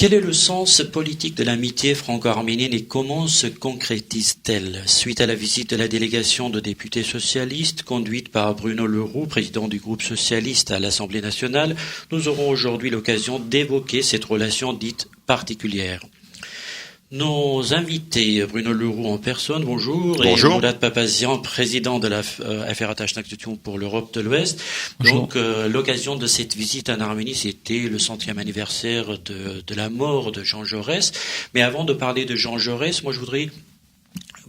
Quel est le sens politique de l'amitié franco-arménienne et comment se concrétise-t-elle? Suite à la visite de la délégation de députés socialistes conduite par Bruno Le Roux, président du groupe socialiste à l'Assemblée nationale, nous aurons aujourd'hui l'occasion d'évoquer cette relation dite particulière. Nos invités, Bruno Le Roux en personne, bonjour. Bonjour. Et Mourad Papazian, président de la FRH Nactution pour l'Europe de l'Ouest. Bonjour. Donc, l'occasion de cette visite en Arménie, c'était le 100e anniversaire de la mort de Jean Jaurès. Mais avant de parler de Jean Jaurès, moi je voudrais,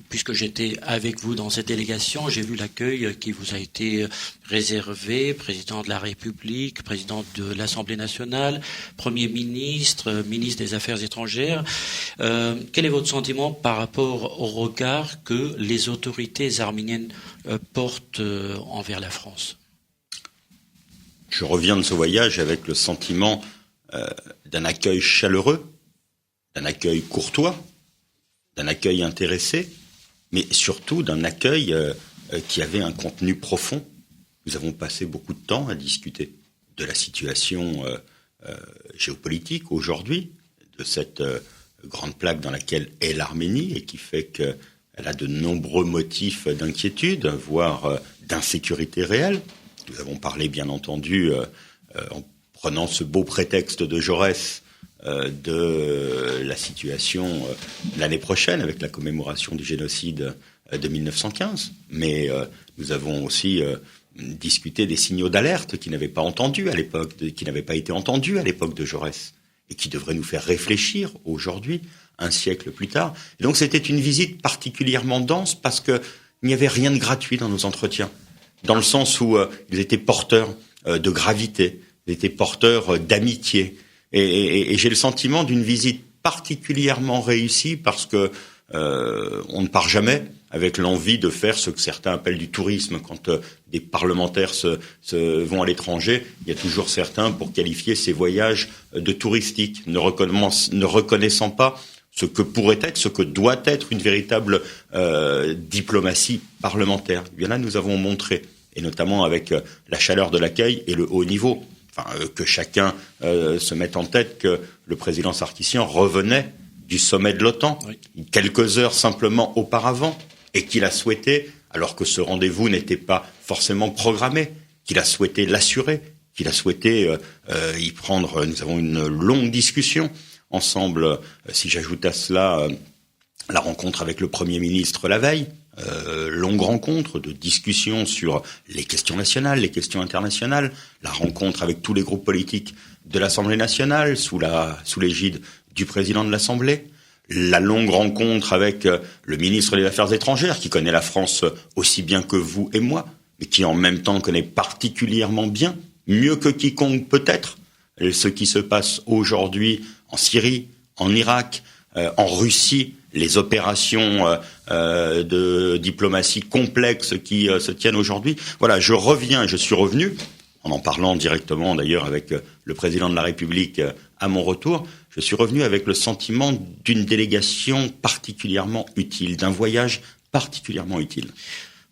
puisque j'étais avec vous dans cette délégation, j'ai vu l'accueil qui vous a été réservé, président de la République, président de l'Assemblée nationale, Premier ministre, ministre des Affaires étrangères. Quel est votre sentiment par rapport au regard que les autorités arméniennes portent envers la France? Je reviens de ce voyage avec le sentiment d'un accueil chaleureux, d'un accueil courtois, d'un accueil intéressé, mais surtout d'un accueil qui avait un contenu profond. Nous avons passé beaucoup de temps à discuter de la situation géopolitique aujourd'hui, de cette grande plaque dans laquelle est l'Arménie et qui fait qu'elle a de nombreux motifs d'inquiétude, voire d'insécurité réelle. Nous avons parlé, bien entendu, en prenant ce beau prétexte de Jaurès, de la situation l'année prochaine avec la commémoration du génocide de 1915. Mais nous avons aussi discuté des signaux d'alerte qui n'avaient pas entendu à l'époque, qui n'avaient pas été entendus à l'époque de Jaurès et qui devraient nous faire réfléchir aujourd'hui, un siècle plus tard. Et donc c'était une visite particulièrement dense parce qu'il n'y avait rien de gratuit dans nos entretiens, dans le sens où ils étaient porteurs de gravité, ils étaient porteurs d'amitié. Et j'ai le sentiment d'une visite particulièrement réussie parce que on ne part jamais avec l'envie de faire ce que certains appellent du tourisme. Quand des parlementaires vont à l'étranger, il y a toujours certains pour qualifier ces voyages de touristiques, ne reconnaissant pas ce que pourrait être, ce que doit être une véritable diplomatie parlementaire. Et bien là, nous avons montré, et notamment avec la chaleur de l'accueil et le haut niveau, que chacun se mette en tête que le président Sarkissian revenait du sommet de l'OTAN, oui, quelques heures simplement auparavant, et qu'il a souhaité, alors que ce rendez-vous n'était pas forcément programmé, qu'il a souhaité l'assurer, qu'il a souhaité y prendre. Nous avons une longue discussion ensemble. Si j'ajoute à cela la rencontre avec le Premier ministre la veille, longue rencontre de discussion sur les questions nationales, les questions internationales, la rencontre avec tous les groupes politiques de l'Assemblée nationale sous l'égide du président de l'Assemblée, la longue rencontre avec le ministre des Affaires étrangères qui connaît la France aussi bien que vous et moi, mais qui en même temps connaît particulièrement bien, mieux que quiconque peut-être, ce qui se passe aujourd'hui en Syrie, en Irak, en Russie, les opérations de diplomatie complexes qui se tiennent aujourd'hui. Voilà, je suis revenu, en parlant directement d'ailleurs avec le président de la République à mon retour, je suis revenu avec le sentiment d'une délégation particulièrement utile, d'un voyage particulièrement utile.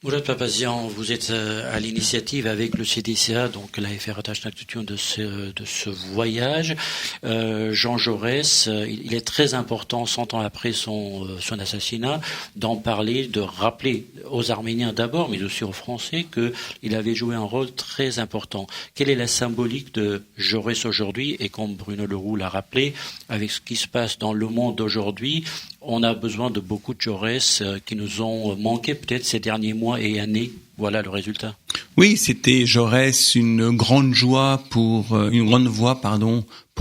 Mourad Papazian, vous êtes à l'initiative avec le CDCA, donc la FRH Nactution de ce voyage. Jean Jaurès, il est très important, 100 ans après son assassinat, d'en parler, de rappeler aux Arméniens d'abord, mais aussi aux Français, qu'il avait joué un rôle très important. Quelle est la symbolique de Jaurès aujourd'hui? Et comme Bruno Le Roux l'a rappelé, avec ce qui se passe dans le monde aujourd'hui, on a besoin de beaucoup de Jaurès qui nous ont manqué peut-être ces derniers mois et années. Voilà le résultat. Oui, c'était Jaurès, une grande voix pour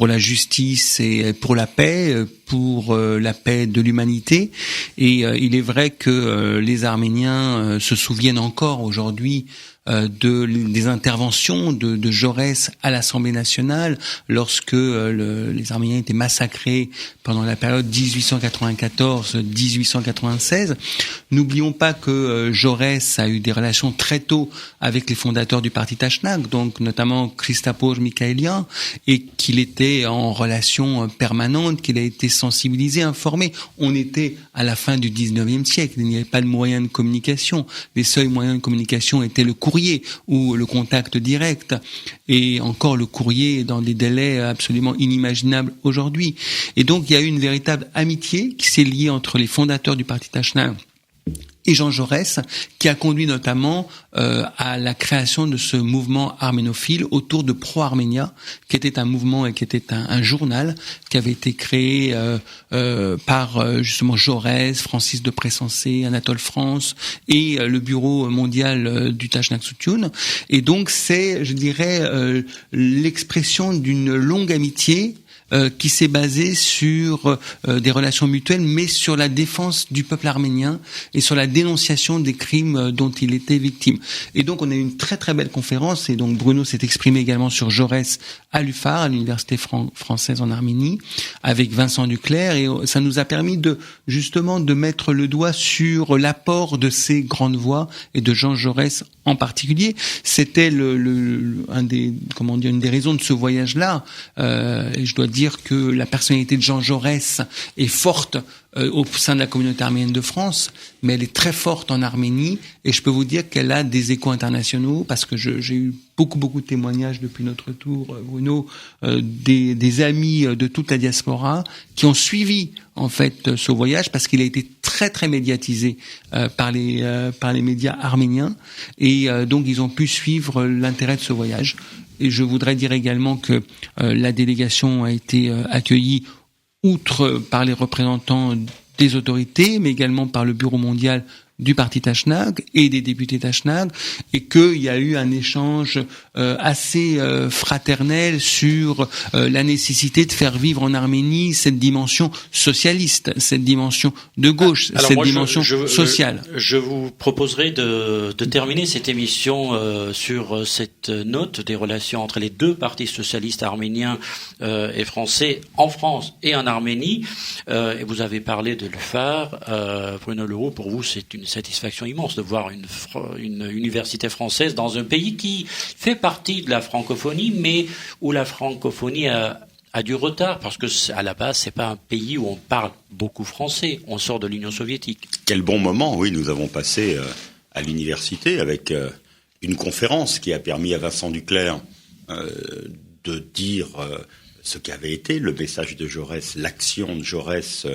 la justice et pour la paix de l'humanité. Et il est vrai que les Arméniens se souviennent encore aujourd'hui des interventions de Jaurès à l'Assemblée nationale lorsque les Arméniens étaient massacrés pendant la période 1894-1896. N'oublions pas que Jaurès a eu des relations très tôt avec les fondateurs du parti Tachnak, donc notamment Christapor Mikaelian, et qu'il était en relation permanente, qu'il a été sensibilisé, informé. On était à la fin du 19e siècle, il n'y avait pas de moyens de communication. Les seuls moyens de communication étaient le courrier courrier ou le contact direct, et encore le courrier dans des délais absolument inimaginables aujourd'hui. Et donc il y a eu une véritable amitié qui s'est liée entre les fondateurs du Parti Tachnag et Jean Jaurès, qui a conduit notamment à la création de ce mouvement arménophile autour de Pro-Arménia, qui était un mouvement et qui était un journal qui avait été créé par justement Jaurès, Francis de Pressensé, Anatole France et le bureau mondial du Tachnag Soutioun. Et donc c'est, je dirais, l'expression d'une longue amitié qui s'est basé sur des relations mutuelles, mais sur la défense du peuple arménien et sur la dénonciation des crimes dont il était victime. Et donc on a eu une très très belle conférence, et donc Bruno s'est exprimé également sur Jaurès à l'UFAR, à l'Université française en Arménie, avec Vincent Duclerc, et ça nous a permis justement de mettre le doigt sur l'apport de ces grandes voix et de Jean Jaurès en particulier. C'était une des raisons de ce voyage-là, et je dois dire que la personnalité de Jean Jaurès est forte au sein de la communauté arménienne de France, mais elle est très forte en Arménie, et je peux vous dire qu'elle a des échos internationaux, parce que j'ai eu beaucoup de témoignages depuis notre tour, Bruno, des amis de toute la diaspora qui ont suivi en fait ce voyage, parce qu'il a été très très médiatisé par les médias arméniens, et donc ils ont pu suivre l'intérêt de ce voyage. Et je voudrais dire également que la délégation a été accueillie outre par les représentants des autorités, mais également par le bureau mondial du Parti Tachnag et des députés Tachnag, et qu'il y a eu un échange assez fraternel sur la nécessité de faire vivre en Arménie cette dimension socialiste, cette dimension de gauche, dimension sociale. Je vous proposerai de terminer cette émission sur cette note des relations entre les deux partis socialistes arméniens et français en France et en Arménie. Et vous avez parlé de l'UFAR. Bruno Leroux, pour vous, c'est une satisfaction immense de voir une université française dans un pays qui fait partie de la francophonie, mais où la francophonie a du retard, parce que à la base, c'est pas un pays où on parle beaucoup français. On sort de l'Union soviétique. Quel bon moment, oui, nous avons passé à l'université avec une conférence qui a permis à Vincent Duclerc de dire ce qu'avait été le message de Jaurès, l'action de Jaurès,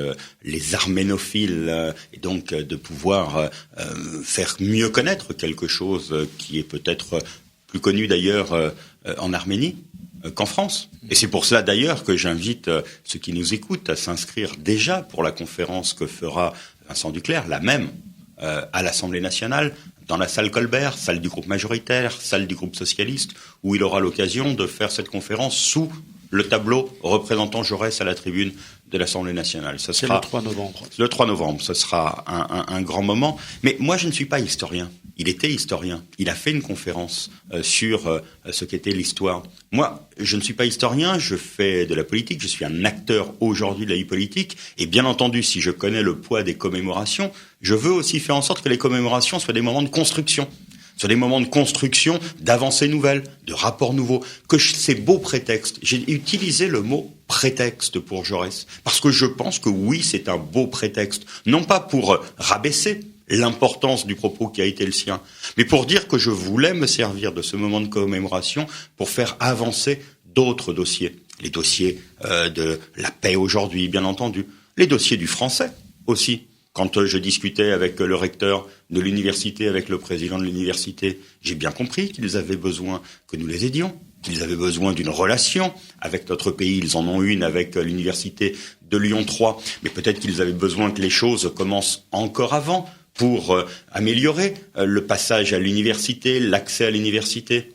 les arménophiles, et donc de pouvoir faire mieux connaître quelque chose qui est peut-être plus connu d'ailleurs en Arménie qu'en France. Et c'est pour cela d'ailleurs que j'invite ceux qui nous écoutent à s'inscrire déjà pour la conférence que fera Vincent Duclerc, la même, à l'Assemblée nationale, dans la salle Colbert, salle du groupe majoritaire, salle du groupe socialiste, où il aura l'occasion de faire cette conférence sous le tableau représentant Jaurès à la tribune de l'Assemblée nationale. C'est le 3 novembre. Le 3 novembre, ce sera un grand moment. Mais moi, je ne suis pas historien. Il était historien. Il a fait une conférence sur ce qu'était l'histoire. Moi, je ne suis pas historien, je fais de la politique, je suis un acteur aujourd'hui de la vie politique. Et bien entendu, si je connais le poids des commémorations, je veux aussi faire en sorte que les commémorations soient des moments de construction. Sur des moments de construction, d'avancées nouvelles, de rapports nouveaux, que ces beaux prétextes. J'ai utilisé le mot prétexte pour Jaurès, parce que je pense que oui, c'est un beau prétexte, non pas pour rabaisser l'importance du propos qui a été le sien, mais pour dire que je voulais me servir de ce moment de commémoration pour faire avancer d'autres dossiers. Les dossiers de la paix aujourd'hui, bien entendu, les dossiers du français aussi. Quand je discutais avec le recteur de l'université, avec le président de l'université, j'ai bien compris qu'ils avaient besoin que nous les aidions, qu'ils avaient besoin d'une relation avec notre pays. Ils en ont une avec l'université de Lyon 3, mais peut-être qu'ils avaient besoin que les choses commencent encore avant pour améliorer le passage à l'université, l'accès à l'université.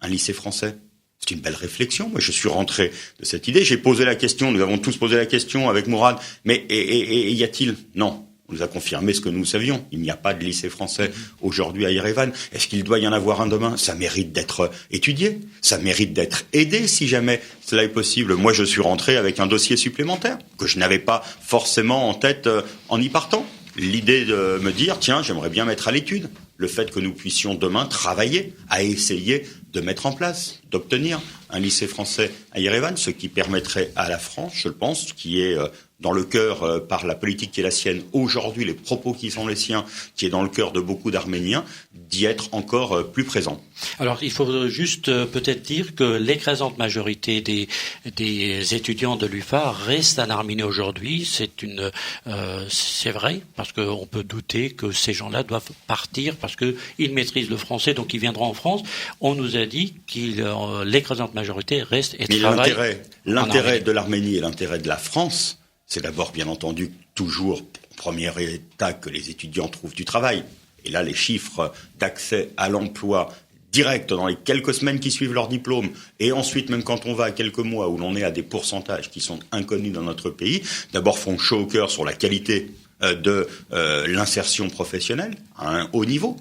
Un lycée français, c'est une belle réflexion. Moi, je suis rentré de cette idée. J'ai posé la question, nous avons tous posé la question avec Mourad, mais et y a-t-il ? Non. On nous a confirmé ce que nous savions. Il n'y a pas de lycée français aujourd'hui à Erevan. Est-ce qu'il doit y en avoir un demain ? Ça mérite d'être étudié. Ça mérite d'être aidé si jamais cela est possible. Moi, je suis rentré avec un dossier supplémentaire que je n'avais pas forcément en tête en y partant. L'idée de me dire, tiens, j'aimerais bien mettre à l'étude le fait que nous puissions demain travailler à essayer de mettre en place, d'obtenir un lycée français à Erevan, ce qui permettrait à la France, je le pense, qui est dans le cœur par la politique qui est la sienne aujourd'hui, les propos qui sont les siens, qui est dans le cœur de beaucoup d'Arméniens, d'y être encore plus présent. Alors il faut juste peut-être dire que l'écrasante majorité des étudiants de l'UFA restent en Arménie aujourd'hui. C'est vrai, parce qu'on peut douter que ces gens-là doivent partir parce qu'ils maîtrisent le français, donc ils viendront en France. On nous a dit que l'écrasante majorité reste et travaille. L'intérêt de l'Arménie et l'intérêt de la France, c'est d'abord, bien entendu, toujours, en premier état, que les étudiants trouvent du travail. Et là, les chiffres d'accès à l'emploi direct dans les quelques semaines qui suivent leur diplôme, et ensuite, même quand on va à quelques mois où l'on est à des pourcentages qui sont inconnus dans notre pays, d'abord font chaud au cœur sur la qualité de l'insertion professionnelle à un haut niveau.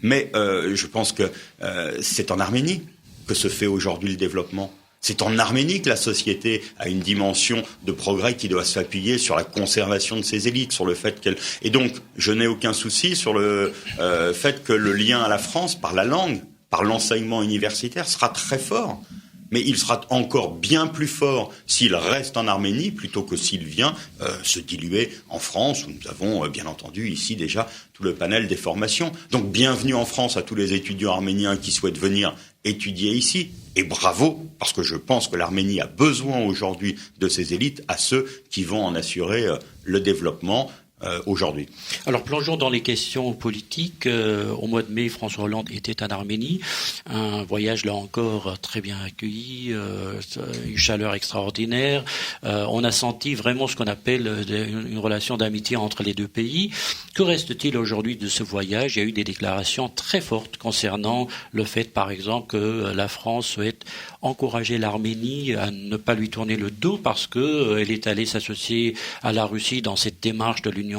Mais je pense que c'est en Arménie que se fait aujourd'hui le développement. C'est en Arménie que la société a une dimension de progrès qui doit s'appuyer sur la conservation de ses élites, sur le fait qu'elle... Et donc, je n'ai aucun souci sur le fait que le lien à la France, par la langue, par l'enseignement universitaire, sera très fort. Mais il sera encore bien plus fort s'il reste en Arménie plutôt que s'il vient se diluer en France, où nous avons bien entendu ici déjà tout le panel des formations. Donc bienvenue en France à tous les étudiants arméniens qui souhaitent venir étudier ici. Et bravo, parce que je pense que l'Arménie a besoin aujourd'hui de ces élites, à ceux qui vont en assurer le développement aujourd'hui. Alors plongeons dans les questions politiques. Au mois de mai, François Hollande était en Arménie. Un voyage là encore très bien accueilli, une chaleur extraordinaire. On a senti vraiment ce qu'on appelle une relation d'amitié entre les deux pays. Que reste-t-il aujourd'hui de ce voyage ? Il y a eu des déclarations très fortes concernant le fait, par exemple, que la France souhaite encourager l'Arménie à ne pas lui tourner le dos parce que elle est allée s'associer à la Russie dans cette démarche de l'Union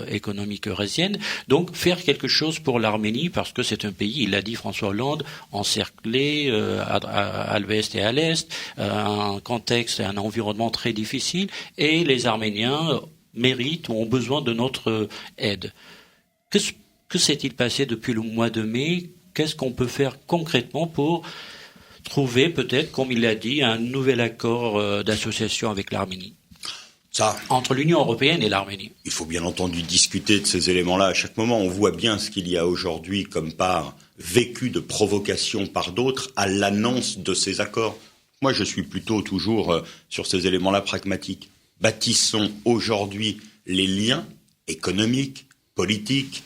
économique eurasienne. Donc faire quelque chose pour l'Arménie parce que c'est un pays, il l'a dit François Hollande, encerclé à l'ouest et à l'est, un contexte et un environnement très difficile, et les Arméniens méritent ou ont besoin de notre aide. Que s'est-il passé depuis le mois de mai ? Qu'est-ce qu'on peut faire concrètement pour trouver peut-être, comme il l'a dit, un nouvel accord d'association avec l'Arménie ? Ça, entre l'Union européenne et l'Arménie. Il faut bien entendu discuter de ces éléments-là. À chaque moment, on voit bien ce qu'il y a aujourd'hui comme part vécue de provocation par d'autres à l'annonce de ces accords. Moi, je suis plutôt toujours sur ces éléments-là pragmatiques. Bâtissons aujourd'hui les liens économiques, politiques,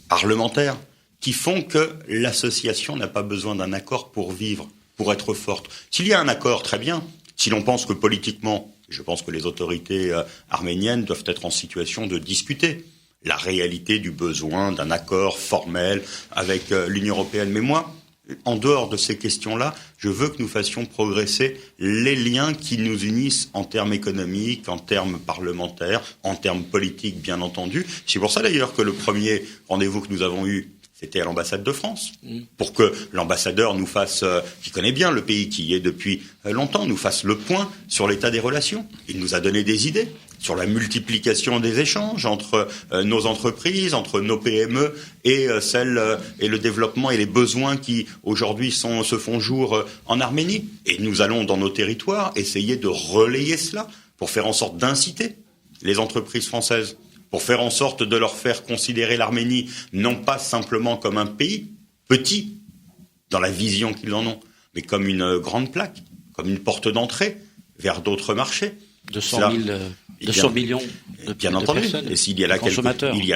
parlementaires, qui font que l'association n'a pas besoin d'un accord pour vivre, pour être forte. S'il y a un accord, très bien. Si l'on pense que politiquement, je pense que les autorités arméniennes doivent être en situation de discuter la réalité du besoin d'un accord formel avec l'Union européenne. Mais moi, en dehors de ces questions-là, je veux que nous fassions progresser les liens qui nous unissent en termes économiques, en termes parlementaires, en termes politiques, bien entendu. C'est pour ça d'ailleurs que le premier rendez-vous que nous avons eu, c'était à l'ambassade de France, pour que l'ambassadeur nous fasse, qui connaît bien le pays, qui y est depuis longtemps, nous fasse le point sur l'état des relations. Il nous a donné des idées sur la multiplication des échanges entre nos entreprises, entre nos PME et et le développement et les besoins qui aujourd'hui se font jour en Arménie. Et nous allons dans nos territoires essayer de relayer cela pour faire en sorte d'inciter les entreprises françaises, pour faire en sorte de leur faire considérer l'Arménie non pas simplement comme un pays petit dans la vision qu'ils en ont, mais comme une grande plaque, comme une porte d'entrée vers d'autres marchés. 200 millions de personnes, et s'il y a là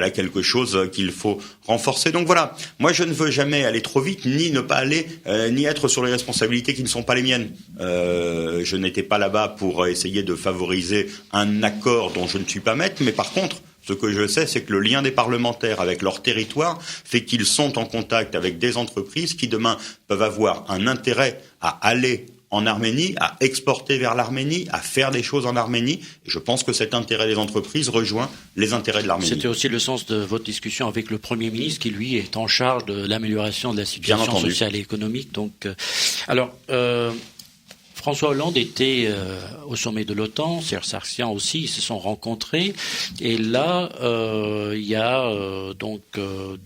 quelque chose qu'il faut renforcer. Donc voilà, moi je ne veux jamais aller trop vite, ni ne pas aller, ni être sur les responsabilités qui ne sont pas les miennes. Je n'étais pas là-bas pour essayer de favoriser un accord dont je ne suis pas maître, mais par contre, ce que je sais, c'est que le lien des parlementaires avec leur territoire fait qu'ils sont en contact avec des entreprises qui demain peuvent avoir un intérêt à aller en Arménie, à exporter vers l'Arménie, à faire des choses en Arménie. Et je pense que cet intérêt des entreprises rejoint les intérêts de l'Arménie. C'était aussi le sens de votre discussion avec le Premier ministre qui, lui, est en charge de l'amélioration de la situation sociale et économique. Donc, François Hollande était au sommet de l'OTAN, Serge Sarkisian aussi, ils se sont rencontrés. Et là, il y a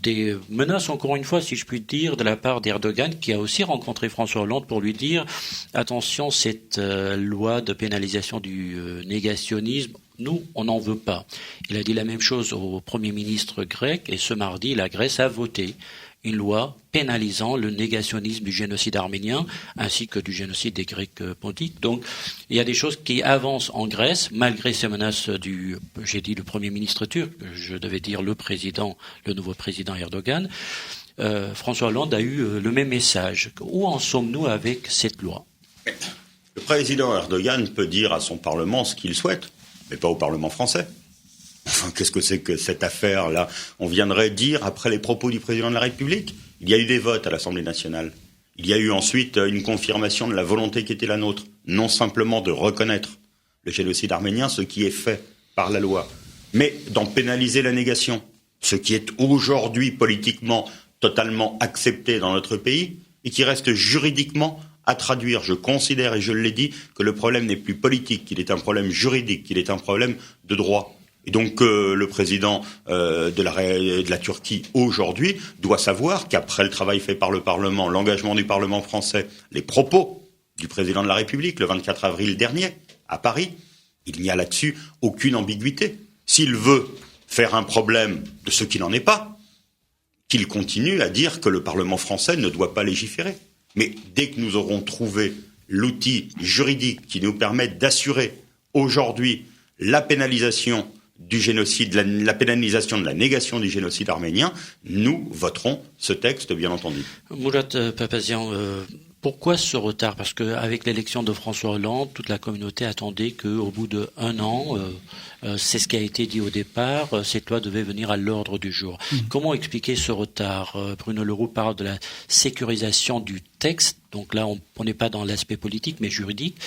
des menaces, encore une fois, si je puis dire, de la part d'Erdogan, qui a aussi rencontré François Hollande pour lui dire « Attention, cette loi de pénalisation du négationnisme, Nous, on n'en veut pas. Il a dit la même chose au Premier ministre grec et ce mardi, la Grèce a voté une loi pénalisant le négationnisme du génocide arménien ainsi que du génocide des Grecs pontiques. Donc, il y a des choses qui avancent en Grèce malgré ces menaces j'ai dit le Premier ministre turc, je devais dire le nouveau président Erdogan. François Hollande a eu le même message. Où en sommes-nous avec cette loi ? Le président Erdogan peut dire à son Parlement ce qu'il souhaite, mais pas au Parlement français. Enfin, qu'est-ce que c'est que cette affaire-là ? On viendrait dire, après les propos du président de la République, il y a eu des votes à l'Assemblée nationale. Il y a eu ensuite une confirmation de la volonté qui était la nôtre, non simplement de reconnaître le génocide arménien, ce qui est fait par la loi, mais d'en pénaliser la négation, ce qui est aujourd'hui politiquement totalement accepté dans notre pays et qui reste juridiquement à traduire. Je considère, et je l'ai dit, que le problème n'est plus politique, qu'il est un problème juridique, qu'il est un problème de droit. Et donc le président de la Turquie aujourd'hui doit savoir qu'après le travail fait par le Parlement, l'engagement du Parlement français, les propos du président de la République le 24 avril dernier à Paris, il n'y a là-dessus aucune ambiguïté. S'il veut faire un problème de ce qui n'en est pas, qu'il continue à dire que le Parlement français ne doit pas légiférer. Mais dès que nous aurons trouvé l'outil juridique qui nous permette d'assurer aujourd'hui la pénalisation du génocide, la pénalisation de la négation du génocide arménien, nous voterons ce texte, bien entendu. Murat Papazian, pourquoi ce retard ? Parce qu'avec l'élection de François Hollande, toute la communauté attendait qu'au bout d'1 an, c'est ce qui a été dit au départ, cette loi devait venir à l'ordre du jour. Comment expliquer ce retard ? Bruno Leroux parle de la sécurisation du texte, donc là on n'est pas dans l'aspect politique mais juridique.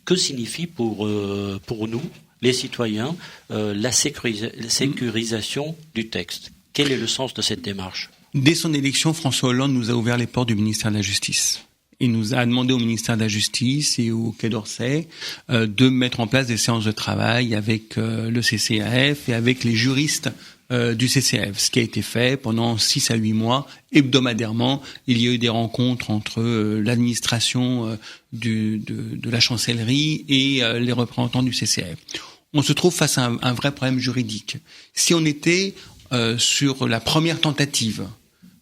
Que signifie pour nous, les citoyens, la sécurisation du texte ? Quel est le sens de cette démarche ? Dès son élection, François Hollande nous a ouvert les portes du ministère de la Justice. Il nous a demandé au ministère de la Justice et au Quai d'Orsay de mettre en place des séances de travail avec le CCAF et avec les juristes du CCAF, ce qui a été fait pendant 6 à 8 mois, hebdomadairement. Il y a eu des rencontres entre l'administration de la chancellerie et les représentants du CCAF. On se trouve face à un vrai problème juridique. Si on était sur la première tentative,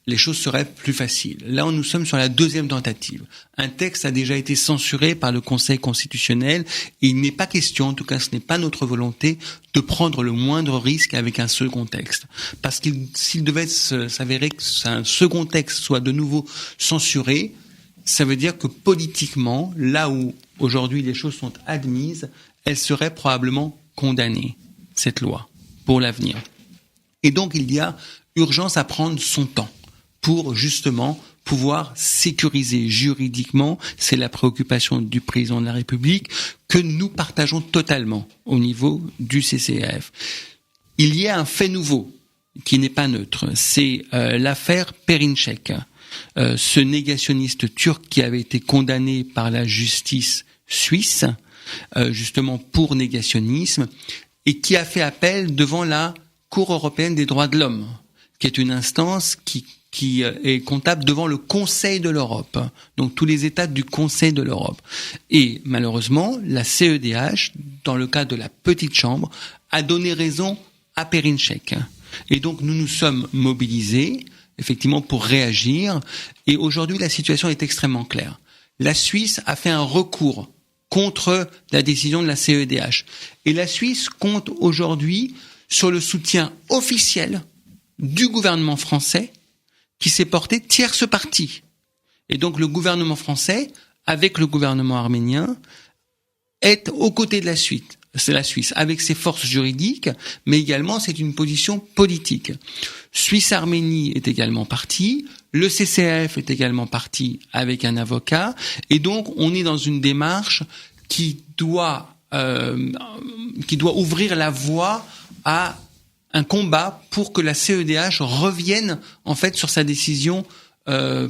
les choses seraient plus faciles. Là, nous sommes sur la deuxième tentative. Un texte a déjà été censuré par le Conseil constitutionnel et il n'est pas question, en tout cas ce n'est pas notre volonté, de prendre le moindre risque avec un second texte. Parce qu'il s'il devait s'avérer que un second texte soit de nouveau censuré, ça veut dire que politiquement, là où aujourd'hui les choses sont admises, elle serait probablement condamnée, cette loi, pour l'avenir. Et donc il y a urgence à prendre son temps pour justement pouvoir sécuriser juridiquement, c'est la préoccupation du président de la République, que nous partageons totalement au niveau du CCAF. Il y a un fait nouveau qui n'est pas neutre, c'est l'affaire Perinçek, ce négationniste turc qui avait été condamné par la justice suisse, justement pour négationnisme, et qui a fait appel devant la Cour européenne des droits de l'homme, qui est une instance qui est comptable devant le Conseil de l'Europe, donc tous les États du Conseil de l'Europe. Et malheureusement, la CEDH, dans le cas de la petite chambre, a donné raison à Perinçek. Et donc nous nous sommes mobilisés, effectivement, pour réagir. Et aujourd'hui, la situation est extrêmement claire. La Suisse a fait un recours contre la décision de la CEDH. Et la Suisse compte aujourd'hui sur le soutien officiel du gouvernement français qui s'est porté tierce partie. Et donc le gouvernement français, avec le gouvernement arménien, est aux côtés de la Suisse. C'est la Suisse, avec ses forces juridiques, mais également c'est une position politique. Suisse-Arménie est également partie, le CCAF est également parti avec un avocat, et donc on est dans une démarche qui doit ouvrir la voie à un combat pour que la CEDH revienne en fait sur sa décision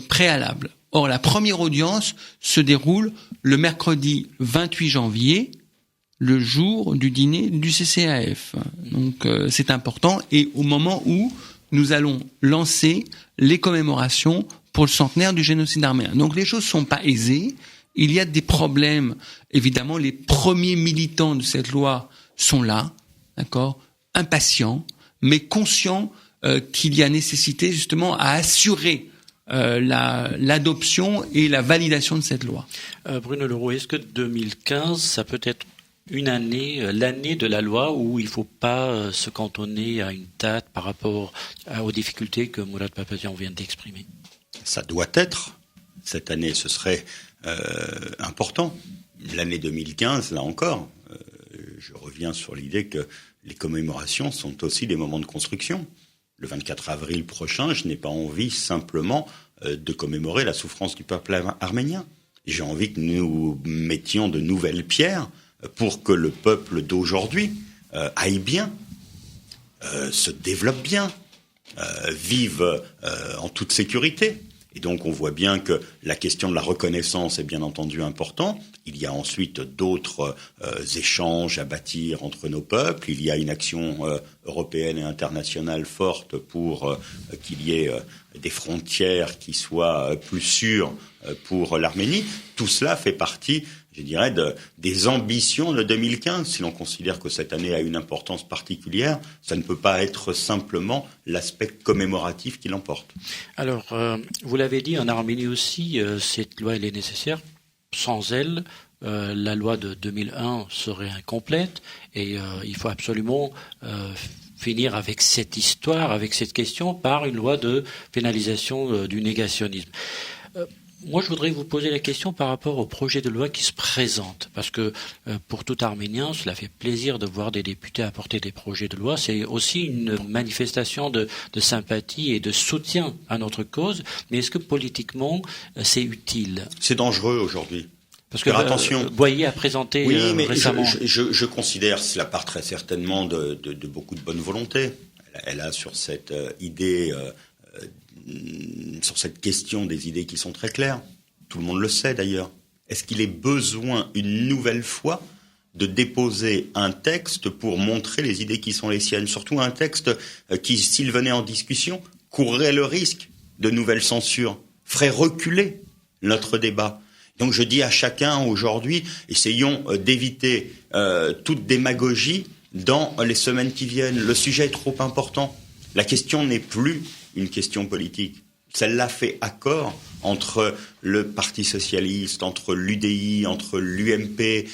préalable. Or, la première audience se déroule le mercredi 28 janvier, le jour du dîner du CCAF. Donc, c'est important. Et au moment où nous allons lancer les commémorations pour le centenaire du génocide arménien. Donc, les choses sont pas aisées. Il y a des problèmes. Évidemment, les premiers militants de cette loi sont là. d'accord, impatient, mais conscient qu'il y a nécessité justement à assurer l'adoption et la validation de cette loi. Bruno Leroux, est-ce que 2015, ça peut être une année, l'année de la loi où il ne faut pas se cantonner à une date par rapport aux difficultés que Mourad Papazian vient d'exprimer? Ça doit être. Cette année, ce serait important. L'année 2015, là encore, je reviens sur l'idée que les commémorations sont aussi des moments de construction. Le 24 avril prochain, je n'ai pas envie simplement de commémorer la souffrance du peuple arménien. J'ai envie que nous mettions de nouvelles pierres pour que le peuple d'aujourd'hui aille bien, se développe bien, vive en toute sécurité. Et donc on voit bien que la question de la reconnaissance est bien entendu importante. Il y a ensuite d'autres échanges à bâtir entre nos peuples. Il y a une action européenne et internationale forte pour qu'il y ait des frontières qui soient plus sûres pour l'Arménie. Tout cela fait partie, je dirais, des ambitions de 2015. Si l'on considère que cette année a une importance particulière, ça ne peut pas être simplement l'aspect commémoratif qui l'emporte. Alors, vous l'avez dit, en Arménie aussi, cette loi elle est nécessaire. Sans elle, la loi de 2001 serait incomplète et il faut absolument finir avec cette histoire, avec cette question, par une loi de pénalisation du négationnisme. Moi, je voudrais vous poser la question par rapport au projet de loi qui se présente, parce que pour tout Arménien, cela fait plaisir de voir des députés apporter des projets de loi. C'est aussi une manifestation de sympathie et de soutien à notre cause. Mais est-ce que politiquement, c'est utile? C'est dangereux aujourd'hui. Parce que attention. Boyer a présenté mais récemment. Je considère, cela part très certainement de beaucoup de bonne volonté. Elle a sur cette idée. Sur cette question des idées qui sont très claires. Tout le monde le sait d'ailleurs. Est-ce qu'il est besoin une nouvelle fois de déposer un texte pour montrer les idées qui sont les siennes? Surtout un texte qui, s'il venait en discussion, courrait le risque de nouvelles censures, ferait reculer notre débat. Donc je dis à chacun aujourd'hui, essayons d'éviter toute démagogie dans les semaines qui viennent. Le sujet est trop important. La question n'est plus une question politique. Celle-là fait accord entre le Parti socialiste, entre l'UDI, entre l'UMP,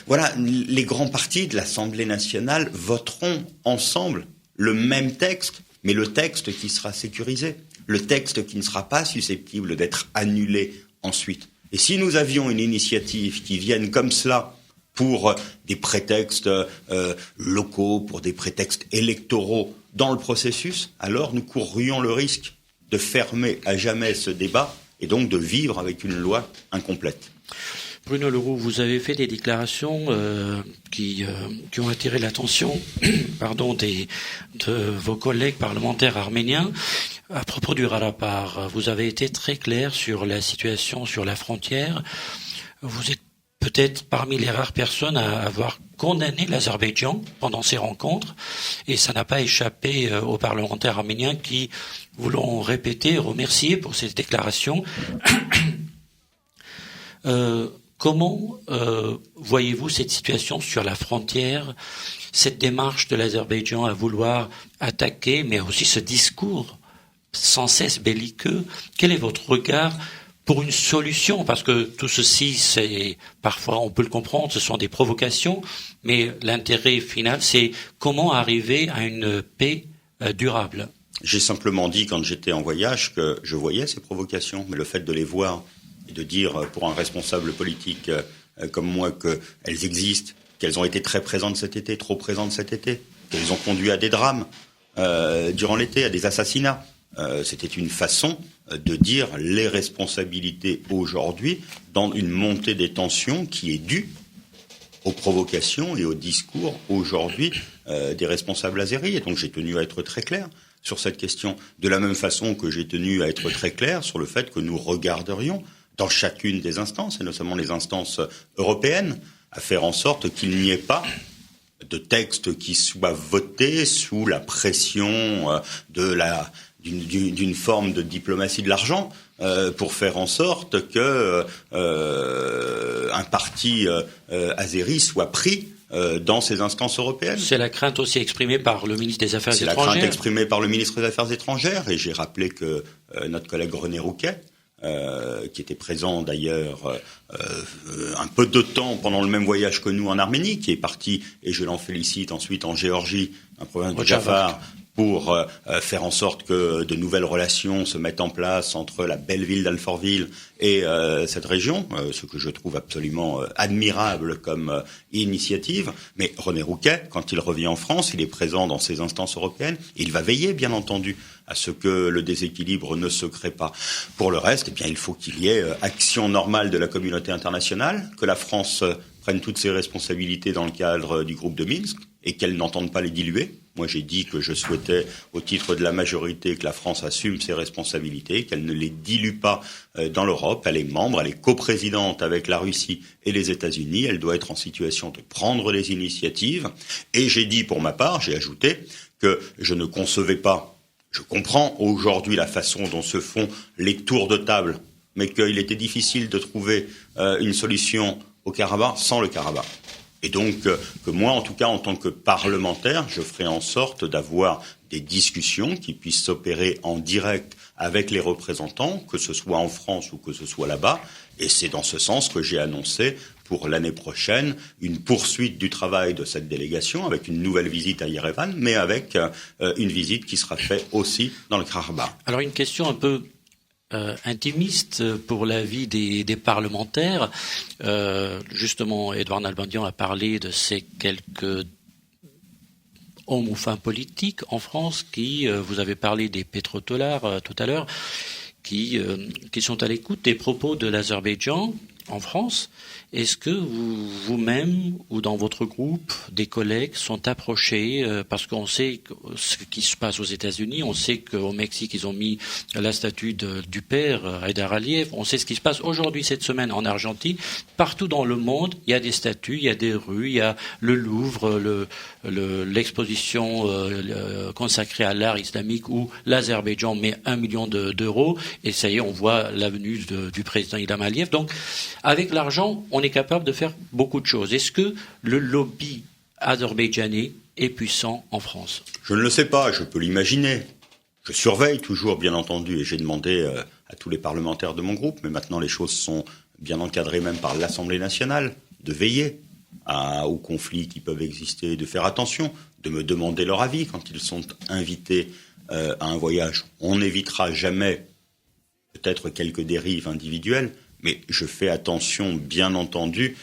voilà, les grands partis de l'Assemblée nationale voteront ensemble le même texte, mais le texte qui sera sécurisé, le texte qui ne sera pas susceptible d'être annulé ensuite. Et si nous avions une initiative qui vienne comme cela pour des prétextes locaux, pour des prétextes électoraux dans le processus, alors nous courrions le risque de fermer à jamais ce débat et donc de vivre avec une loi incomplète. Bruno Leroux, vous avez fait des déclarations qui ont attiré l'attention de vos collègues parlementaires arméniens. À propos du Rarapar, vous avez été très clair sur la situation sur la frontière. Vous êtes peut-être parmi les rares personnes à avoir condamné l'Azerbaïdjan pendant ces rencontres, et ça n'a pas échappé aux parlementaires arméniens qui vous l'ont répété, remercié pour cette déclaration. Comment voyez-vous cette situation sur la frontière, cette démarche de l'Azerbaïdjan à vouloir attaquer, mais aussi ce discours sans cesse belliqueux? Quel est votre regard pour une solution? Parce que tout ceci, c'est parfois, on peut le comprendre, ce sont des provocations, mais l'intérêt final, c'est comment arriver à une paix durable. J'ai simplement dit, quand j'étais en voyage, que je voyais ces provocations, mais le fait de les voir et de dire pour un responsable politique comme moi qu'elles existent, qu'elles ont été très présentes cet été, trop présentes cet été, qu'elles ont conduit à des drames durant l'été, à des assassinats. C'était une façon de dire les responsabilités aujourd'hui dans une montée des tensions qui est due aux provocations et aux discours aujourd'hui des responsables azéris. Et donc j'ai tenu à être très clair sur cette question, de la même façon que j'ai tenu à être très clair sur le fait que nous regarderions dans chacune des instances, et notamment les instances européennes, à faire en sorte qu'il n'y ait pas de texte qui soit voté sous la pression d'une forme de diplomatie de l'argent pour faire en sorte que un parti azéri soit pris dans ces instances européennes. C'est la crainte aussi exprimée par le ministre des Affaires étrangères. C'est la crainte exprimée par le ministre des Affaires étrangères, et j'ai rappelé que notre collègue René Rouquet, qui était présent d'ailleurs un peu de temps pendant le même voyage que nous en Arménie, qui est parti, et je l'en félicite, ensuite en Géorgie, en province du Jafar, pour faire en sorte que de nouvelles relations se mettent en place entre la belle ville d'Alfortville et cette région, ce que je trouve absolument admirable comme initiative. Mais René Rouquet, quand il revient en France, il est présent dans ces instances européennes, il va veiller, bien entendu, à ce que le déséquilibre ne se crée pas. Pour le reste, eh bien, il faut qu'il y ait action normale de la communauté internationale, que la France prenne toutes ses responsabilités dans le cadre du groupe de Minsk et qu'elle n'entende pas les diluer. Moi, j'ai dit que je souhaitais, au titre de la majorité, que la France assume ses responsabilités, qu'elle ne les dilue pas dans l'Europe. Elle est membre, elle est coprésidente avec la Russie et les États-Unis. Elle doit être en situation de prendre des initiatives. Et j'ai dit, pour ma part, j'ai ajouté que je ne concevais pas. Je comprends aujourd'hui la façon dont se font les tours de table, mais qu'il était difficile de trouver une solution au Karabakh sans le Karabakh. Et donc, que moi, en tout cas, en tant que parlementaire, je ferai en sorte d'avoir des discussions qui puissent s'opérer en direct avec les représentants, que ce soit en France ou que ce soit là-bas. Et c'est dans ce sens que j'ai annoncé pour l'année prochaine une poursuite du travail de cette délégation avec une nouvelle visite à Yerevan, mais avec une visite qui sera faite aussi dans le Karabakh. Alors une question un peu intimiste pour la vie des parlementaires. Justement, Edouard Nalbandian a parlé de ces quelques hommes ou femmes politiques en France qui, vous avez parlé des pétrodollars tout à l'heure, qui sont à l'écoute des propos de l'Azerbaïdjan en France. Est-ce que vous-même ou dans votre groupe, des collègues sont approchés parce qu'on sait ce qui se passe aux États-Unis, on sait qu'au Mexique ils ont mis la statue du père Haïdar Aliyev, on sait ce qui se passe aujourd'hui cette semaine en Argentine. Partout dans le monde, il y a des statues, il y a des rues, il y a le Louvre, l'exposition consacrée à l'art islamique où l'Azerbaïdjan met 1 million d'euros et ça y est, on voit la venue du président Ilham Aliyev. Donc, avec l'argent, on est capable de faire beaucoup de choses. Est-ce que le lobby azerbaïdjanais est puissant en France ? Je ne le sais pas, je peux l'imaginer. Je surveille toujours, bien entendu, et j'ai demandé à tous les parlementaires de mon groupe, mais maintenant les choses sont bien encadrées même par l'Assemblée nationale, de veiller aux conflits qui peuvent exister, de faire attention, de me demander leur avis quand ils sont invités à un voyage. On n'évitera jamais peut-être quelques dérives individuelles, mais je fais attention, bien entendu,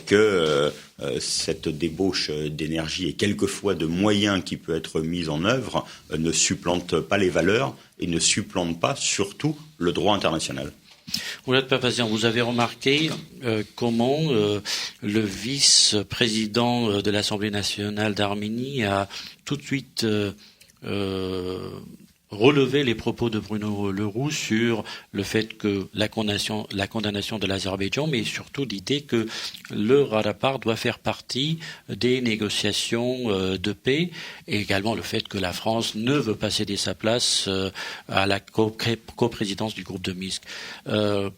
que cette débauche d'énergie et quelquefois de moyens qui peut être mise en œuvre ne supplante pas les valeurs et ne supplante pas, surtout, le droit international. Oulad Papazian, vous avez remarqué comment le vice-président de l'Assemblée nationale d'Arménie a tout de suite relever les propos de Bruno Le Roux sur le fait que la condamnation de l'Azerbaïdjan, mais surtout l'idée que le Karabakh doit faire partie des négociations de paix, et également le fait que la France ne veut pas céder sa place à la coprésidence du groupe de Minsk.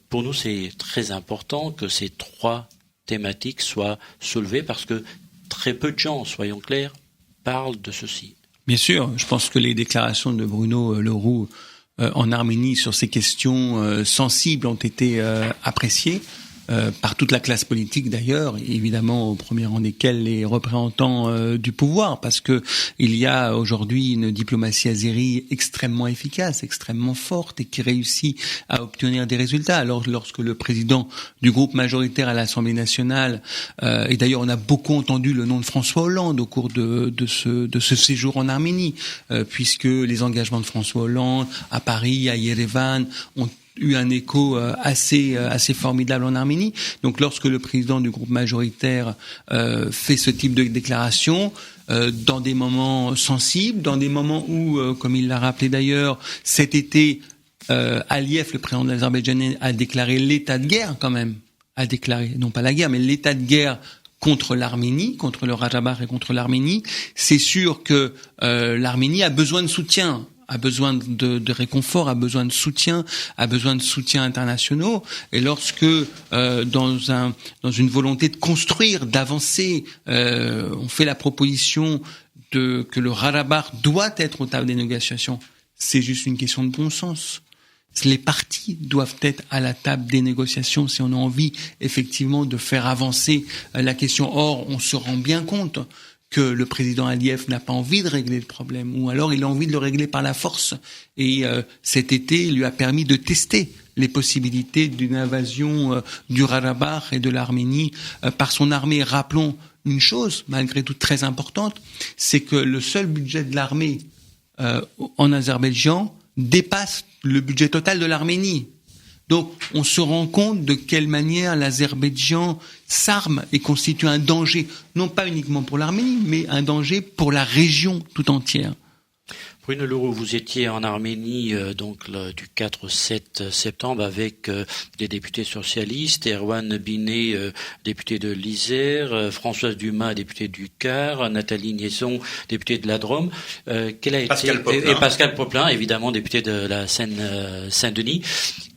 Pour nous, c'est très important que ces trois thématiques soient soulevées parce que très peu de gens, soyons clairs, parlent de ceci. Bien sûr, je pense que les déclarations de Bruno Le Roux en Arménie sur ces questions sensibles ont été appréciées par toute la classe politique d'ailleurs, évidemment au premier rang desquels les représentants du pouvoir, parce que il y a aujourd'hui une diplomatie azérie extrêmement efficace, extrêmement forte et qui réussit à obtenir des résultats. Alors lorsque le président du groupe majoritaire à l'Assemblée nationale, et d'ailleurs on a beaucoup entendu le nom de François Hollande au cours de ce séjour en Arménie, puisque les engagements de François Hollande à Paris, à Yerevan ont eu un écho assez formidable en Arménie. Donc lorsque le président du groupe majoritaire fait ce type de déclaration, dans des moments sensibles, dans des moments où, comme il l'a rappelé d'ailleurs, cet été, Aliyev, le président de l'Azerbaïdjan, a déclaré l'état de guerre quand même, a déclaré, non pas la guerre, mais l'état de guerre contre l'Arménie, contre le Karabakh et contre l'Arménie. C'est sûr que l'Arménie a besoin de soutien a besoin de réconfort, a besoin de soutien internationaux. Et lorsque dans une volonté de construire, d'avancer, on fait la proposition que le Haut-Karabakh doit être au table des négociations, c'est juste une question de bon sens. Les parties doivent être à la table des négociations si on a envie effectivement de faire avancer la question. Or, on se rend bien compte que le président Aliyev n'a pas envie de régler le problème, ou alors il a envie de le régler par la force. Et cet été lui a permis de tester les possibilités d'une invasion du Haut-Karabakh et de l'Arménie par son armée. Rappelons une chose, malgré tout très importante, c'est que le seul budget de l'armée en Azerbaïdjan dépasse le budget total de l'Arménie. Donc, on se rend compte de quelle manière l'Azerbaïdjan s'arme et constitue un danger, non pas uniquement pour l'Arménie, mais un danger pour la région tout entière. Bruno Leroux, vous étiez en Arménie du 4 au 7 septembre avec des députés socialistes, Erwan Binet, député de l'Isère, Françoise Dumas, députée du Car, Nathalie Niesson, députée de la Drôme, Pascal Popelin, évidemment député de la Seine-Saint-Denis.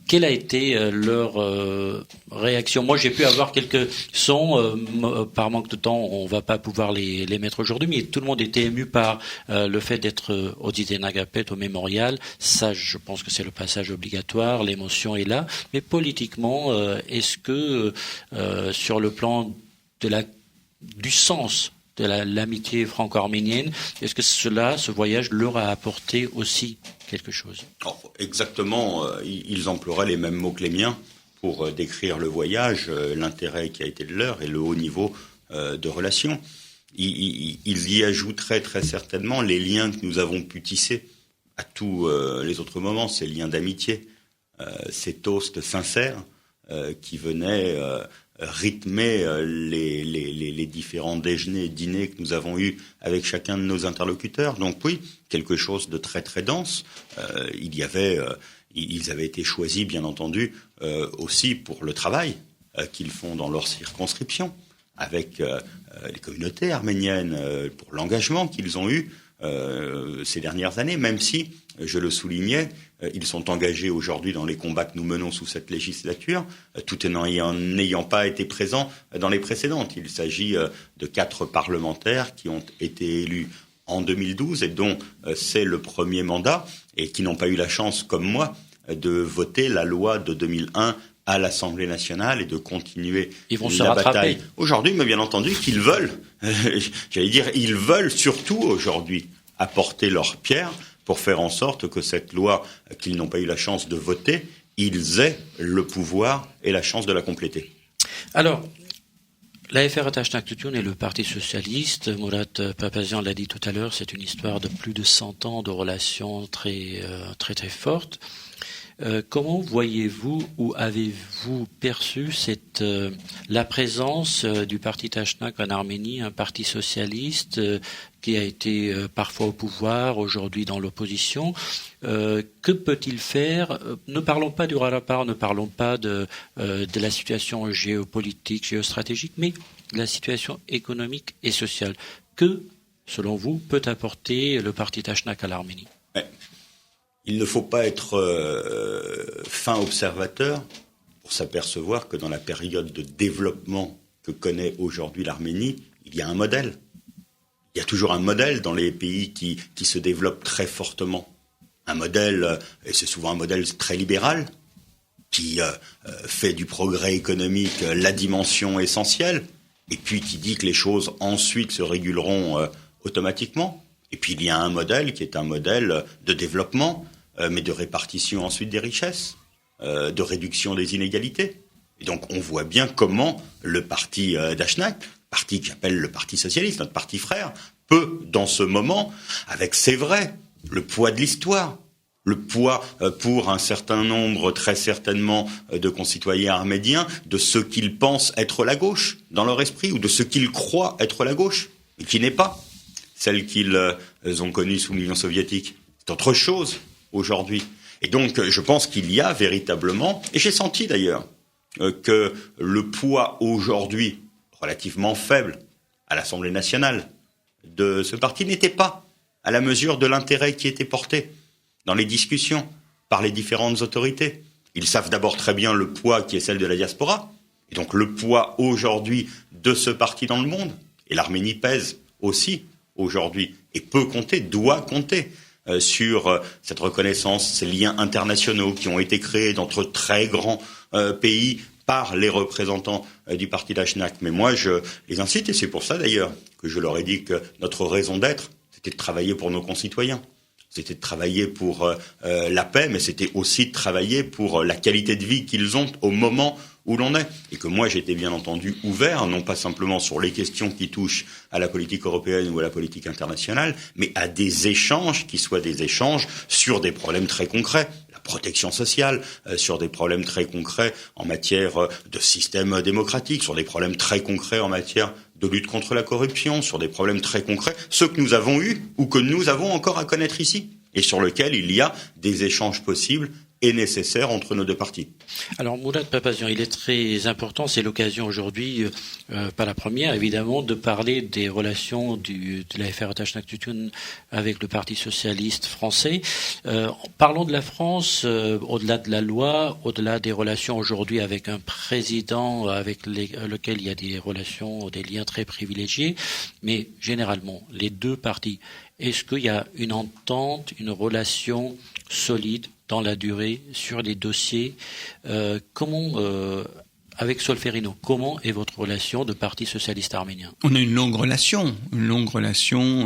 Quelle a été leur réaction? Moi, j'ai pu avoir quelques sons. Par manque de temps, on va pas pouvoir les mettre aujourd'hui, mais tout le monde était ému par le fait d'être au Didenagapet, au mémorial. Ça, je pense que c'est le passage obligatoire. L'émotion est là. Mais politiquement, est-ce que sur le plan du sens de l'amitié franco-arménienne, est-ce que ce voyage leur a apporté aussi quelque chose? Exactement, ils emploieraient les mêmes mots que les miens pour décrire le voyage, l'intérêt qui a été le leur et le haut niveau de relations. Ils y ajouteraient très certainement les liens que nous avons pu tisser à tous les autres moments, ces liens d'amitié, ces toasts sincères qui venaient rythmer les différents déjeuners et dîners que nous avons eus avec chacun de nos interlocuteurs. Donc oui, quelque chose de très très dense. Ils avaient été choisis, bien entendu, aussi pour le travail qu'ils font dans leur circonscription, avec les communautés arméniennes, pour l'engagement qu'ils ont eu ces dernières années, même si, je le soulignais, ils sont engagés aujourd'hui dans les combats que nous menons sous cette législature, tout en n'ayant pas été présents dans les précédentes. Il s'agit de 4 parlementaires qui ont été élus en 2012 et dont c'est le premier mandat et qui n'ont pas eu la chance, comme moi, de voter la loi de 2001 à l'Assemblée nationale et de continuer la bataille aujourd'hui, mais bien entendu qu'ils veulent, ils veulent surtout aujourd'hui apporter leur pierre pour faire en sorte que cette loi qu'ils n'ont pas eu la chance de voter, ils aient le pouvoir et la chance de la compléter. Alors, l'AFR Attachnak Tutun et le Parti Socialiste, Murat Papazian l'a dit tout à l'heure, c'est une histoire de plus de 100 ans de relations très très fortes. Comment voyez-vous ou avez-vous perçu la présence du parti Tachnak en Arménie, un parti socialiste qui a été parfois au pouvoir, aujourd'hui dans l'opposition? Que peut-il faire? Ne parlons pas du Haut-Karabakh, ne parlons pas de la situation géopolitique, géostratégique, mais de la situation économique et sociale. Que, selon vous, peut apporter le parti Tachnak à l'Arménie? Il ne faut pas être fin observateur pour s'apercevoir que dans la période de développement que connaît aujourd'hui l'Arménie, il y a un modèle. Il y a toujours un modèle dans les pays qui se développent très fortement. Un modèle, et c'est souvent un modèle très libéral, qui fait du progrès économique la dimension essentielle, et puis qui dit que les choses ensuite se réguleront automatiquement. Et puis il y a un modèle qui est un modèle de développement, mais de répartition ensuite des richesses, de réduction des inégalités. Et donc on voit bien comment le parti Tachnak, parti que j'appelle le parti socialiste, notre parti frère, peut dans ce moment, avec c'est vrai, le poids de l'histoire, le poids pour un certain nombre très certainement de concitoyens arméniens de ce qu'ils pensent être la gauche dans leur esprit, ou de ce qu'ils croient être la gauche, et qui n'est pas celle qu'ils ont connue sous l'Union soviétique. C'est autre chose aujourd'hui. Et donc, je pense qu'il y a véritablement, et j'ai senti d'ailleurs, que le poids aujourd'hui, relativement faible, à l'Assemblée nationale, de ce parti n'était pas à la mesure de l'intérêt qui était porté. dans les discussions, par les différentes autorités. Ils savent d'abord très bien le poids qui est celle de la diaspora, et donc le poids aujourd'hui de ce parti dans le monde. Et l'Arménie pèse aussi aujourd'hui, et peut compter, doit compter sur cette reconnaissance, ces liens internationaux qui ont été créés d'entre très grands pays par les représentants du parti Dachenak. Mais moi, je les incite, et c'est pour ça d'ailleurs que je leur ai dit que notre raison d'être, c'était de travailler pour nos concitoyens. C'était de travailler pour la paix, mais c'était aussi de travailler pour la qualité de vie qu'ils ont au moment où l'on est. Et que moi, j'étais bien entendu ouvert, non pas simplement sur les questions qui touchent à la politique européenne ou à la politique internationale, mais à des échanges qui soient des échanges sur des problèmes très concrets. La protection sociale, sur des problèmes très concrets en matière de système démocratique, sur des problèmes très concrets en matière de lutte contre la corruption, sur des problèmes très concrets, ceux que nous avons eus ou que nous avons encore à connaître ici, et sur lesquels il y a des échanges possibles et nécessaire entre nos deux partis. Alors Mourad Papazian, il est très important, c'est l'occasion aujourd'hui, pas la première évidemment, de parler des relations de la FR Attache Tutun avec le Parti Socialiste français. Parlons de la France, au-delà de la loi, au-delà des relations aujourd'hui avec un président avec lequel il y a des relations, des liens très privilégiés, mais généralement, les deux partis, est-ce qu'il y a une entente, une relation solide dans la durée, sur les dossiers, avec Solferino, comment est votre relation de Parti socialiste arménien ? On a une longue relation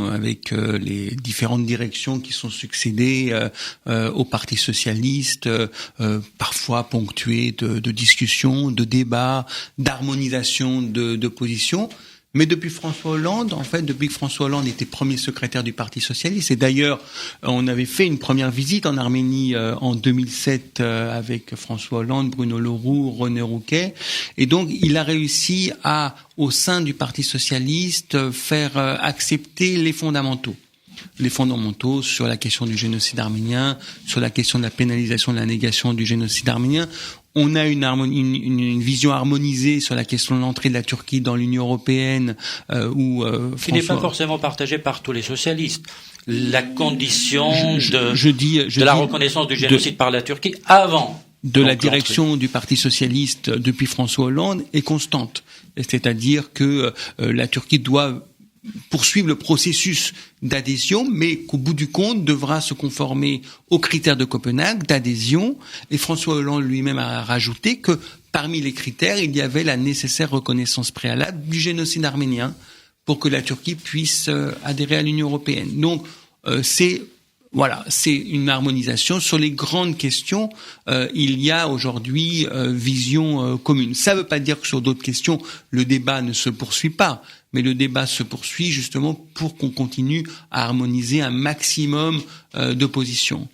avec les différentes directions qui sont succédées au Parti socialiste, parfois ponctuées de discussions, de débats, d'harmonisation de positions. Mais depuis que François Hollande était premier secrétaire du Parti socialiste, et d'ailleurs, on avait fait une première visite en Arménie en 2007 avec François Hollande, Bruno Le Roux, René Rouquet, et donc il a réussi à, au sein du Parti socialiste, faire accepter les fondamentaux sur la question du génocide arménien, sur la question de la pénalisation de la négation du génocide arménien. On a une vision harmonisée sur la question de l'entrée de la Turquie dans l'Union européenne, qui n'est pas forcément partagée par tous les socialistes. La condition de la reconnaissance du génocide par la Turquie avant de la direction du Parti socialiste depuis François Hollande est constante. C'est-à-dire que la Turquie doit poursuivre le processus d'adhésion, mais qu'au bout du compte devra se conformer aux critères de Copenhague d'adhésion. Et François Hollande lui-même a rajouté que parmi les critères, il y avait la nécessaire reconnaissance préalable du génocide arménien pour que la Turquie puisse adhérer à l'Union européenne. Donc c'est une harmonisation. Sur les grandes questions, il y a aujourd'hui vision commune. Ça ne veut pas dire que sur d'autres questions, le débat ne se poursuit pas, mais le débat se poursuit justement pour qu'on continue à harmoniser un maximum de positions.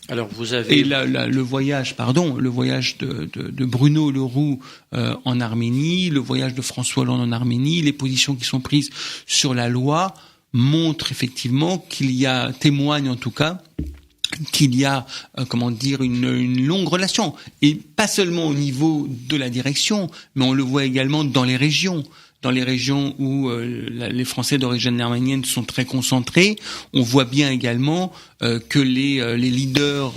Alors vous avez... Et le voyage de Bruno Le Roux en Arménie, le voyage de François Hollande en Arménie, les positions qui sont prises sur la loi montrent effectivement témoignent en tout cas qu'il y a une longue relation, et pas seulement au niveau de la direction, mais on le voit également dans les régions où les Français d'origine arménienne sont très concentrés. On voit bien également que les leaders,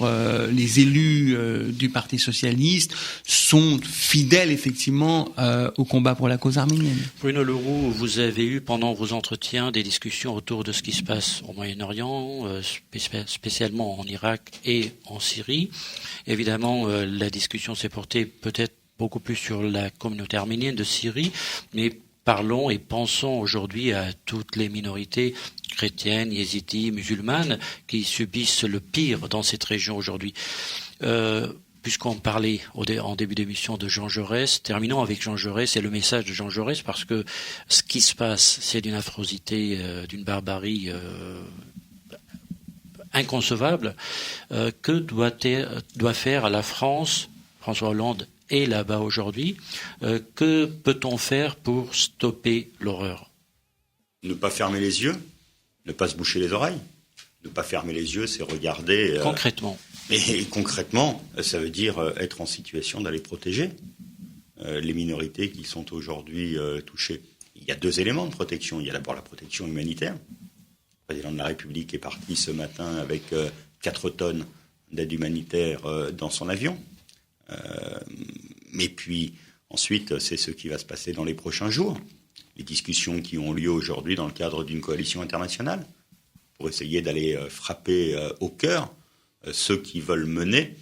les élus du Parti socialiste sont fidèles effectivement au combat pour la cause arménienne. Bruno Le Roux, vous avez eu pendant vos entretiens des discussions autour de ce qui se passe au Moyen-Orient, spécialement en Irak et en Syrie. Évidemment, la discussion s'est portée peut-être beaucoup plus sur la communauté arménienne de Syrie, mais parlons et pensons aujourd'hui à toutes les minorités chrétiennes, yézidis, musulmanes qui subissent le pire dans cette région aujourd'hui. Puisqu'on parlait en début d'émission de Jean Jaurès, terminons avec Jean Jaurès et le message de Jean Jaurès, parce que ce qui se passe, c'est d'une affrosité, d'une barbarie inconcevable. Que doit faire la France, François Hollande, est là-bas aujourd'hui. Que peut-on faire pour stopper l'horreur ? Ne pas fermer les yeux, ne pas se boucher les oreilles. Ne pas fermer les yeux, c'est regarder... Concrètement. Et concrètement, ça veut dire être en situation d'aller protéger les minorités qui sont aujourd'hui touchées. Il y a deux éléments de protection. Il y a d'abord la protection humanitaire. Le président de la République est parti ce matin avec 4 tonnes d'aide humanitaire dans son avion. Mais puis, ensuite, c'est ce qui va se passer dans les prochains jours. Les discussions qui ont lieu aujourd'hui dans le cadre d'une coalition internationale pour essayer d'aller frapper au cœur ceux qui veulent mener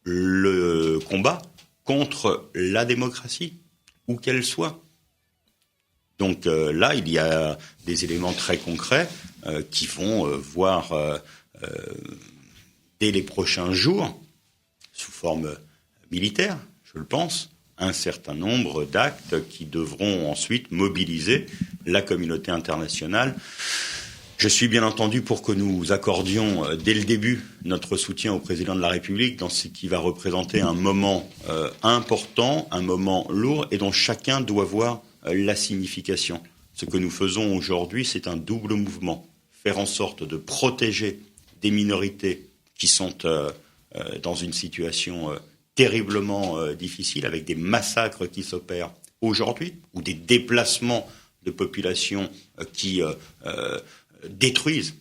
le combat contre la démocratie, où qu'elle soit. Donc là, il y a des éléments très concrets qui vont voir dès les prochains jours, sous forme militaire, je le pense, un certain nombre d'actes qui devront ensuite mobiliser la communauté internationale. Je suis bien entendu pour que nous accordions dès le début notre soutien au président de la République dans ce qui va représenter un moment important, un moment lourd et dont chacun doit voir la signification. Ce que nous faisons aujourd'hui, c'est un double mouvement. Faire en sorte de protéger des minorités qui sont dans une situation terriblement difficile, avec des massacres qui s'opèrent aujourd'hui, ou des déplacements de populations qui détruisent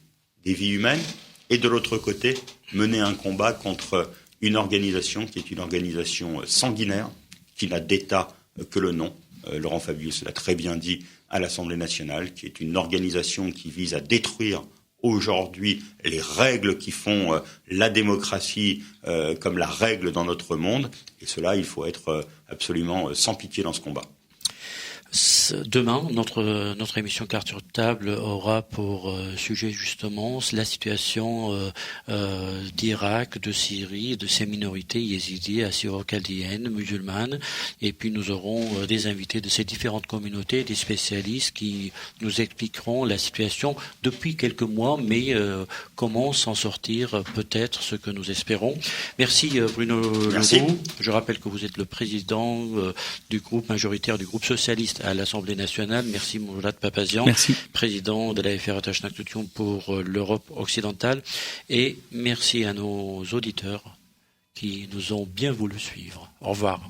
des vies humaines, et de l'autre côté, mener un combat contre une organisation qui est une organisation sanguinaire, qui n'a d'État que le nom. Laurent Fabius l'a très bien dit à l'Assemblée nationale, qui est une organisation qui vise à détruire aujourd'hui les règles qui font la démocratie comme la règle dans notre monde. Et cela, il faut être absolument sans pitié dans ce combat. Demain, notre émission Carte sur table aura pour sujet justement la situation d'Irak, de Syrie, de ces minorités yézidis, assyro-chaldéennes, musulmanes. Et puis nous aurons des invités de ces différentes communautés, des spécialistes qui nous expliqueront la situation depuis quelques mois, mais comment s'en sortir, peut-être ce que nous espérons. Merci Bruno Legault. Je rappelle que vous êtes le président du groupe majoritaire du groupe socialiste à l'Assemblée nationale. Merci Moulad Papazian, président de la FRH Nactution pour l'Europe occidentale. Et merci à nos auditeurs qui nous ont bien voulu suivre. Au revoir.